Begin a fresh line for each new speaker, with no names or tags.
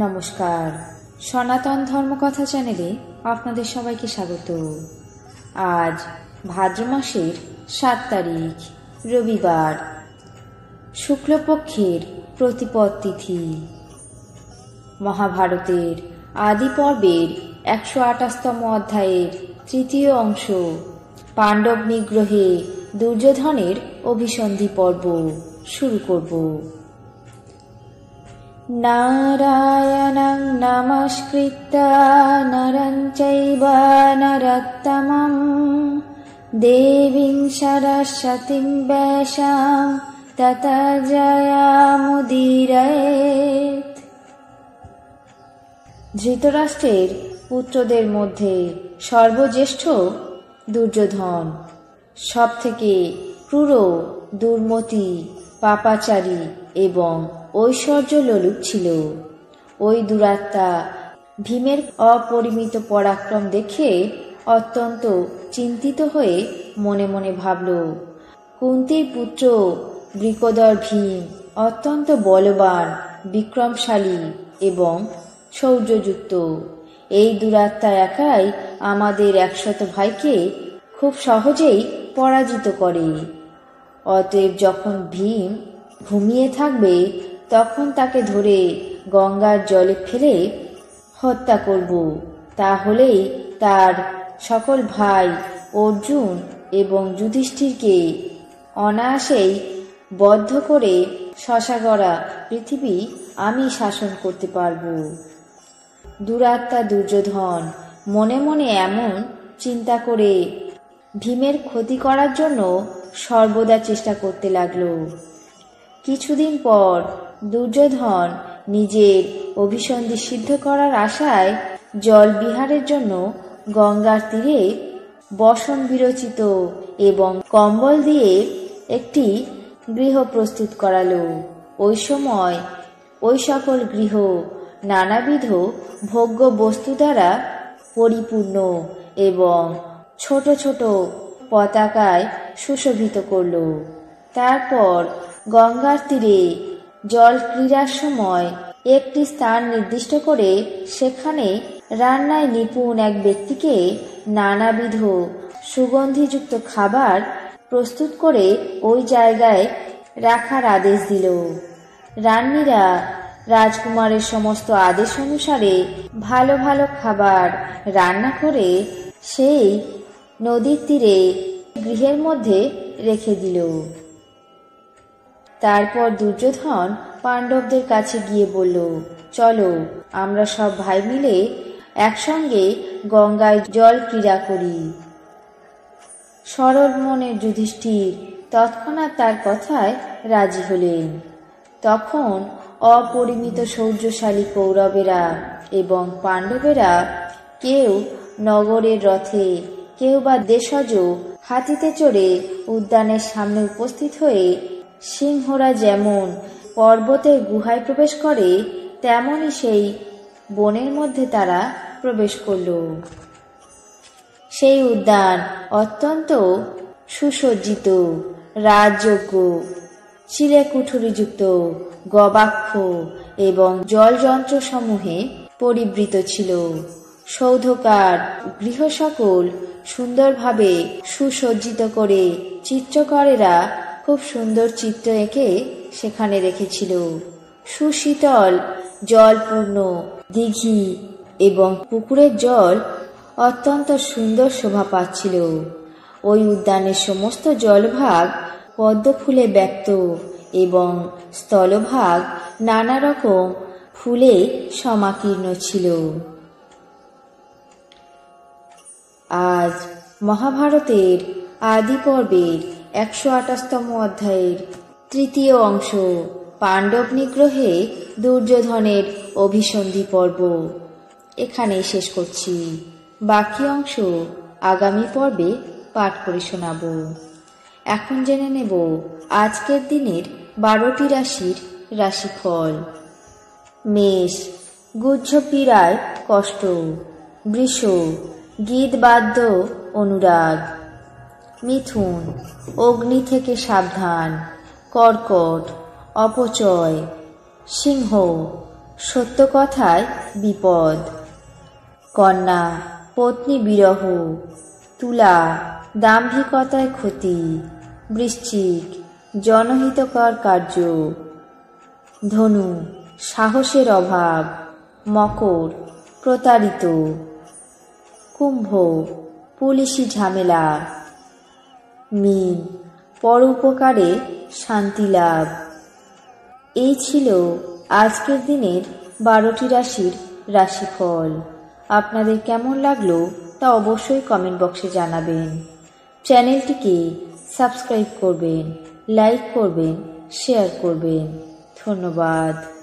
নমস্কার, সনাতন ধর্মকথা চ্যানেলে আপনাদের সবাইকে স্বাগত। আজ ভাদ্র মাসের 7 তারিখ রবিবার, শুক্লপক্ষের প্রতিপদ তিথি। মহাভারতের আদি পর্বের 128তম অধ্যায়ের তৃতীয় অংশ, পাণ্ডব নিগ্রহে দুর্যোধনের অভিসন্ধি পর্ব শুরু করব। নারায়ণং নমস্কৃত্য নরং চৈব নরোত্তমং দেবীং সরস্বতীং ব্যাসাং ততো জয়মুদীরয়েৎ। ধৃতরাষ্ট্রের পুত্রদের মধ্যে সর্বজ্যেষ্ঠ দুর্যোধন, সব থেকে ক্রূর, দুর্মতি, পাপাচারী এবং ঐশ্বর্য লোলুপ ছিল। ওই দুরাত্মা ভীমের অপরিমিত পরাক্রম দেখে অত্যন্ত চিন্তিত হয়ে মনে মনে ভাবল, কুন্তীর পুত্র বৃকোদর ভীম অত্যন্ত বলবান, বিক্রমশালী এবং শৌর্যযুক্ত। এই দুরাত্মা একাই আমাদের 100 ভাইকে খুব সহজেই পরাজিত করে। অতএব যখন ভীম ঘুমিয়ে থাকবে তখন তাকে ধরে গঙ্গার জলে ফেলে হত্যা করব। তাহলেই তার সকল ভাই অর্জুন এবং যুধিষ্ঠিরকে অনায়াসেই বদ্ধ করে শশাগড়া পৃথিবী আমি শাসন করতে পারব। দুরাত্মা দুর্যোধন মনে মনে এমন চিন্তা করে ভীমের ক্ষতি করার জন্য সর্বদা চেষ্টা করতে লাগল। কিছুদিন পর দুর্যোধন নিজের অভিসন্ধি সিদ্ধ করার আশায় জল বিহারের জন্য গঙ্গার তীরে বসন বিরচিত এবং কম্বল দিয়ে একটি গৃহ প্রস্তুত করালো। ওই সময় ওই সকল গৃহ নানাবিধ ভোগ্য বস্তু দ্বারা পরিপূর্ণ এবং ছোট ছোট পতাকায় সুশোভিত করল। তারপর গঙ্গার তীরে জল ক্রীড়ার সময় একটি স্থান নির্দিষ্ট করে সেখানে রান্নায় নিপুণ এক ব্যক্তিকে নানাবিধ সুগন্ধিযুক্ত খাবার প্রস্তুত করে ওই জায়গায় রাখার আদেশ দিল। রান্নিরা রাজকুমারের সমস্ত আদেশ অনুসারে ভালো ভালো খাবার রান্না করে সেই নদীর তীরে গৃহের মধ্যে রেখে দিল। তারপর দুর্যোধন পাণ্ডবদের কাছে গিয়ে বলল, চলো আমরা সব ভাই মিলে একসঙ্গে গঙ্গায় জল ক্রীড়া করি। সরল মনের যুধিষ্ঠির তৎক্ষণাৎ তার কথায় রাজি হলেন। তখন অপরিমিত শৌর্যশালী কৌরবেরা এবং পাণ্ডবেরা কেউ নগরের রথে, কেউ বা দেশজ হাতিতে চড়ে উদ্যানের সামনে উপস্থিত হয়ে সিংহরা যেমন পর্বতের গুহায় প্রবেশ করে তেমনি সেই বনের মধ্যে তারা প্রবেশ করল। সেই উদ্যান অত্যন্ত সুসজ্জিত, রাজযোগ্য, চিলেকুঠুরিযুক্ত, গবাক্ষ এবং জলযন্ত্র সমূহে পরিবৃত ছিল। সৌধকার গৃহ সকল সুন্দরভাবে সুসজ্জিত করে চিত্রকরেরা খুব সুন্দর চিত্র এঁকে সেখানে রেখেছিল। সুশীতল জলপূর্ণ দিঘি এবং পুকুরের জল অত্যন্ত সুন্দর শোভা পাচ্ছিল। ওই উদ্যানের সমস্ত জলভাগ পদ্ম ফুলে ব্যক্ত এবং স্থলভাগ নানা রকম ফুলে সমাকীর্ণ ছিল। আজ মহাভারতের আদি পর্বের 128তম অধ্যায়ের তৃতীয় অংশ, পাণ্ডব নিগ্রহে দুর্যোধনের অভিসন্ধি পর্ব এখানেই শেষ করছি। বাকি অংশ আগামী পর্বে পাঠ করে শোনাব। এখন জেনে নেব আজকের দিনের 12টি রাশির রাশিফল। মেষ, গুহ্য পীড়ায় কষ্ট। বৃষ, গীত বাদ্য অনুরাগ। মিথুন, অগ্নি থেকে সাবধান। কর্কট, অপচয়। সিংহ, সত্য কথায় বিপদ। কন্যা পত্নী বিরহ। তুলা দাম্ভিকতায় ক্ষতি। বৃশ্চিক জনহিতকর কার্য। ধনু সাহসের অভাব। মকর প্রতারিত। কুম্ভ পুলিশি ঝামেলা। মীন পরোপকারে শান্তি লাভ। এই ছিল আজকের দিনের 12টি রাশির রাশিফল। আপনাদের কেমন লাগলো তা অবশ্যই কমেন্ট বক্সে জানাবেন। চ্যানেলটিকে সাবস্ক্রাইব করবেন, লাইক করবেন, শেয়ার করবেন। ধন্যবাদ।